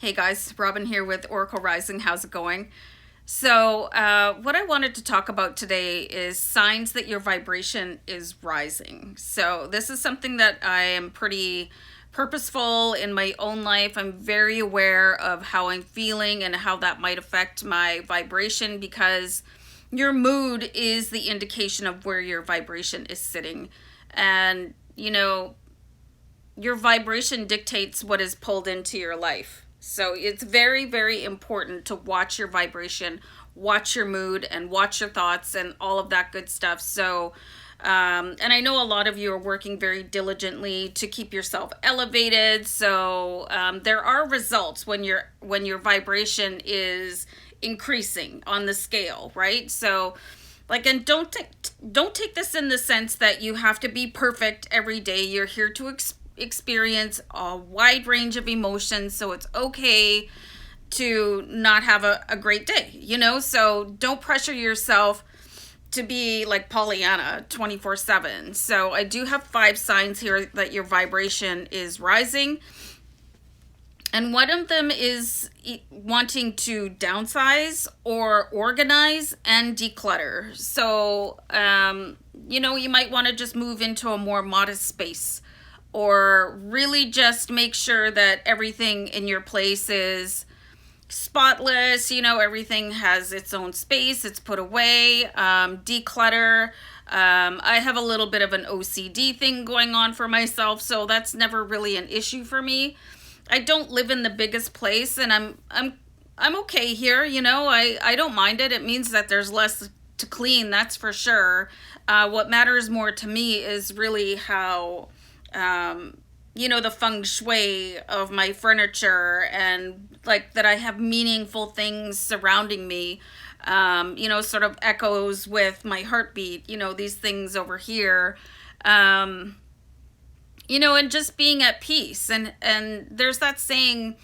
Hey guys, Robin here with Oracle Rising. How's it going? What I wanted to talk about today is signs that your vibration is rising. So, this is something that I am pretty purposeful in my own life. I'm very aware of how I'm feeling and how that might affect my vibration because your mood is the indication of where your vibration is sitting. And, your vibration dictates what is pulled into your life. So it's very, very important to watch your vibration, watch your mood, and watch your thoughts and all of that good stuff. And I know a lot of you are working very diligently to keep yourself elevated. There are results when your vibration is increasing on the scale, right? And don't take this in the sense that you have to be perfect every day. You're here to experience a wide range of emotions, so it's okay to not have a great day, so don't pressure yourself to be like Pollyanna 24/7. So I do have 5 signs here that your vibration is rising, and one of them is wanting to downsize or organize and declutter. You might want to just move into a more modest space, or really just make sure that everything in your place is spotless. Everything has its own space, it's put away. Declutter. I have a little bit of an OCD thing going on for myself, so that's never really an issue for me. I don't live in the biggest place, and I'm okay here. I don't mind it. It means that there's less to clean, that's for sure. What matters more to me is really how the feng shui of my furniture, and like that I have meaningful things surrounding me, sort of echoes with my heartbeat, these things over here. And just being at peace. And there's that saying,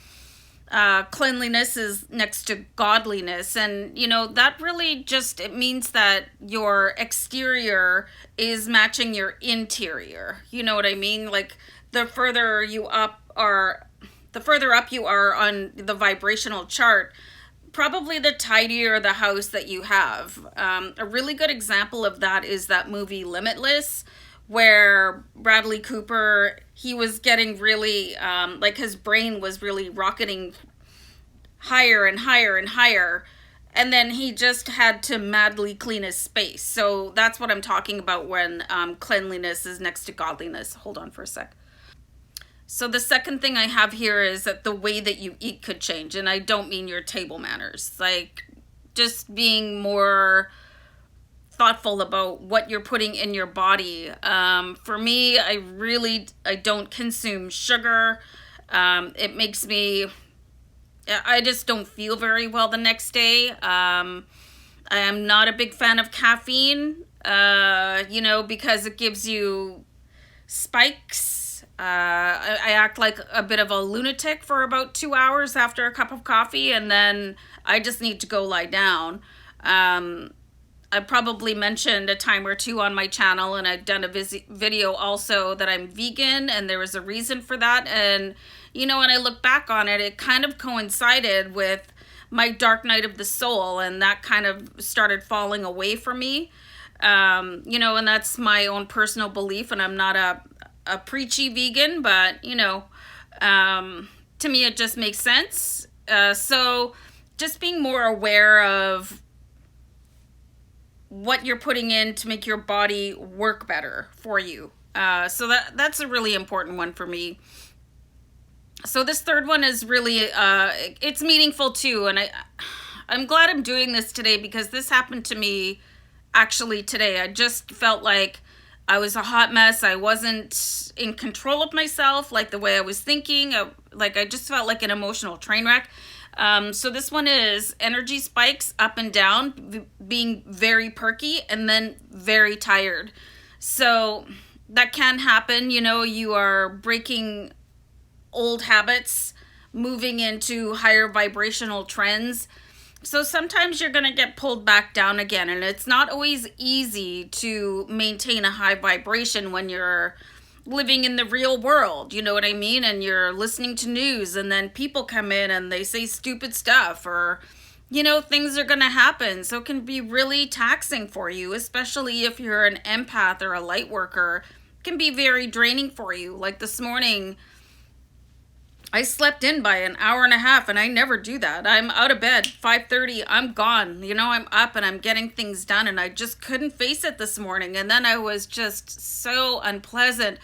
cleanliness is next to godliness. And, that really just, it means that your exterior is matching your interior. You know what I mean? Like the further up you are on the vibrational chart, probably the tidier the house that you have. A really good example of that is that movie Limitless, where Bradley Cooper, he was getting really, his brain was really rocketing higher and higher and higher. And then he just had to madly clean his space. So that's what I'm talking about when cleanliness is next to godliness. Hold on for a sec. So the second thing I have here is that the way that you eat could change. And I don't mean your table manners. Like, just being more thoughtful about what you're putting in your body. For me, I don't consume sugar. It makes me, I just don't feel very well the next day. I am not a big fan of caffeine, because it gives you spikes. I act like a bit of a lunatic for about 2 hours after a cup of coffee, and then I just need to go lie down. I probably mentioned a time or two on my channel, and I've done a video also that I'm vegan, and there was a reason for that. And, when I look back on it, it kind of coincided with my dark night of the soul, and that kind of started falling away from me. And that's my own personal belief, and I'm not a preachy vegan, but, to me it just makes sense. So just being more aware of what you're putting in to make your body work better for you. So that's a really important one for me. So this third one is really, it's meaningful too. And I'm glad I'm doing this today because this happened to me actually today. I just felt like I was a hot mess. I wasn't in control of myself, like the way I was thinking. I just felt like an emotional train wreck. So this one is energy spikes up and down, being very perky and then very tired. So that can happen. You are breaking old habits, moving into higher vibrational trends. So sometimes you're going to get pulled back down again, and it's not always easy to maintain a high vibration when you're living in the real world, you know what I mean? And you're listening to news, and then people come in and they say stupid stuff, or, you know, things are going to happen. So it can be really taxing for you, especially if you're an empath or a light worker. It can be very draining for you. Like this morning, I slept in by an hour and a half, and I never do that. I'm out of bed, 5:30, I'm gone. You know, I'm up and I'm getting things done, and I just couldn't face it this morning. And then I was just so unpleasant.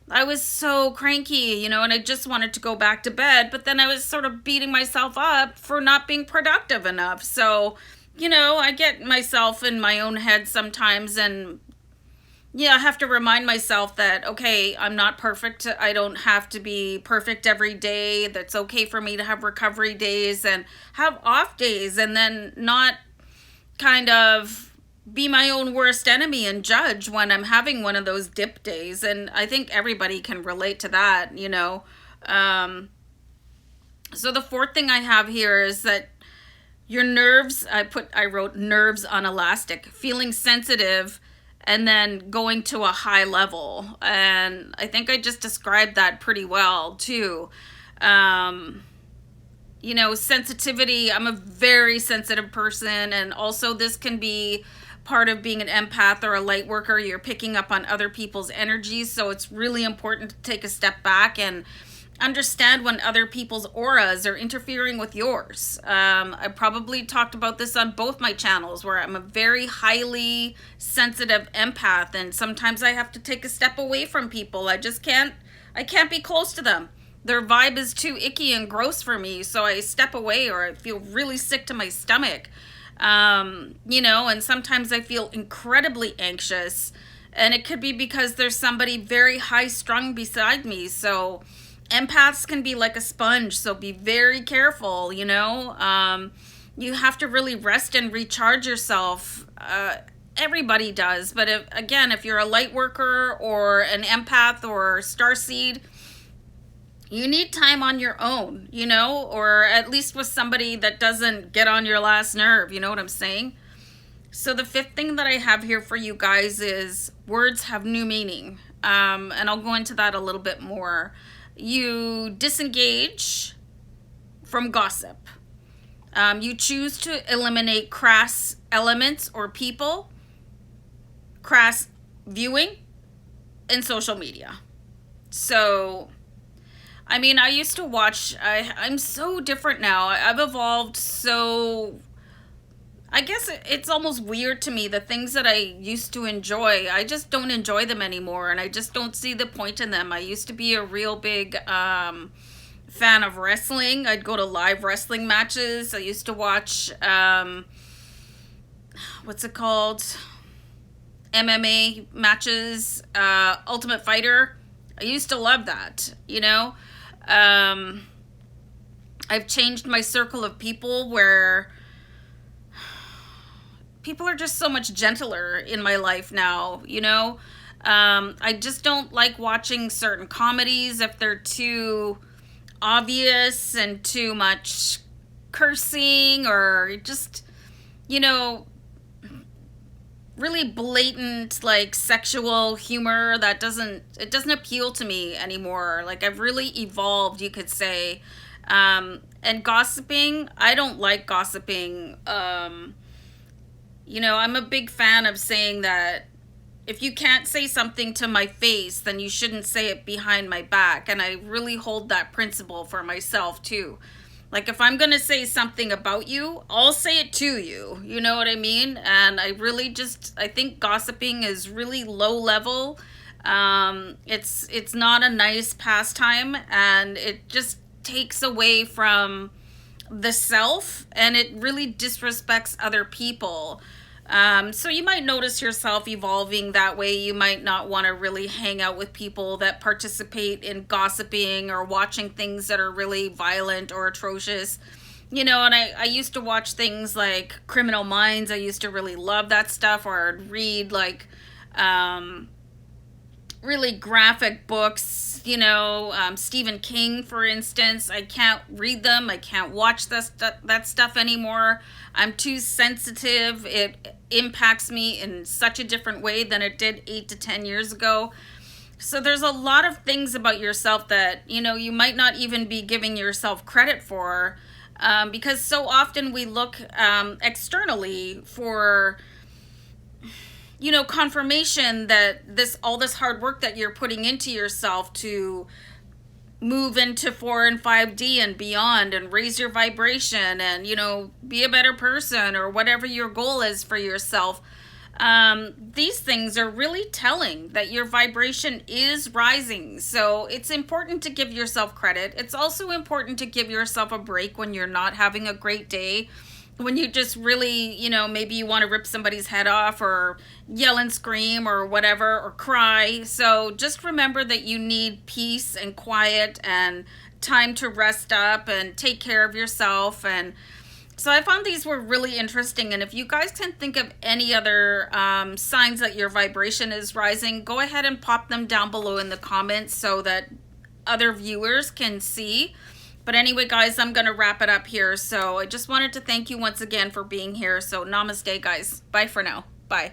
I was so cranky, you know, and I just wanted to go back to bed, but then I was sort of beating myself up for not being productive enough. So, you know, I get myself in my own head sometimes, and yeah, I have to remind myself that, okay, I'm not perfect. I don't have to be perfect every day. That's okay for me to have recovery days and have off days, and then not kind of be my own worst enemy and judge when I'm having one of those dip days. And I think everybody can relate to that, you know. So the fourth thing I have here is that your nerves, I wrote nerves on elastic, feeling sensitive and then going to a high level. And I think I just described that pretty well too. You know, sensitivity, I'm a very sensitive person, and also this can be part of being an empath or a light worker. You're picking up on other people's energies, so it's really important to take a step back and understand when other people's auras are interfering with yours. I probably talked about this on both my channels, where I'm a very highly sensitive empath, and sometimes I have to take a step away from people. I can't be close to them. Their vibe is too icky and gross for me, so I step away, or I feel really sick to my stomach. You know, and sometimes I feel incredibly anxious, and it could be because there's somebody very high strung beside me. So empaths can be like a sponge, so be very careful, you know. You have to really rest and recharge yourself. Everybody does, but if you're a light worker or an empath or starseed, you need time on your own, you know, or at least with somebody that doesn't get on your last nerve, you know what I'm saying? So the fifth thing that I have here for you guys is words have new meaning. And I'll go into that a little bit more. You disengage from gossip. You choose to eliminate crass elements or people, crass viewing, and social media. So I mean, I used to watch, I'm so different now. I've evolved so, I guess it's almost weird to me. The things that I used to enjoy, I just don't enjoy them anymore, and I just don't see the point in them. I used to be a real big fan of wrestling. I'd go to live wrestling matches. I used to watch, what's it called? MMA matches, Ultimate Fighter. I used to love that, you know? I've changed my circle of people, where people are just so much gentler in my life now, you know? I just don't like watching certain comedies if they're too obvious and too much cursing, or just, you know, really blatant like sexual humor that doesn't appeal to me anymore. Like, I've really evolved, you could say. And gossiping, I don't like gossiping. You know, I'm a big fan of saying that if you can't say something to my face, then you shouldn't say it behind my back. And I really hold that principle for myself too. Like, if I'm going to say something about you, I'll say it to you. You know what I mean? And I think gossiping is really low level. It's not a nice pastime, and it just takes away from the self, and it really disrespects other people. So you might notice yourself evolving that way. You might not want to really hang out with people that participate in gossiping or watching things that are really violent or atrocious. You know, and I used to watch things like Criminal Minds. I used to really love that stuff, or I'd read like really graphic books, you know, Stephen King, for instance. I can't read them. I can't watch that stuff anymore. I'm too sensitive. It impacts me in such a different way than it did 8 to 10 years ago. So there's a lot of things about yourself that, you might not even be giving yourself credit for, because so often we look externally for, confirmation that all this hard work that you're putting into yourself to move into 4 and 5D and beyond and raise your vibration and, be a better person or whatever your goal is for yourself. These things are really telling that your vibration is rising. So it's important to give yourself credit. It's also important to give yourself a break when you're not having a great day. When you just really, maybe you want to rip somebody's head off or yell and scream or whatever or cry. So just remember that you need peace and quiet and time to rest up and take care of yourself. And so I found these were really interesting. And if you guys can think of any other signs that your vibration is rising, go ahead and pop them down below in the comments so that other viewers can see. But anyway, guys, I'm going to wrap it up here. So I just wanted to thank you once again for being here. So namaste, guys. Bye for now. Bye.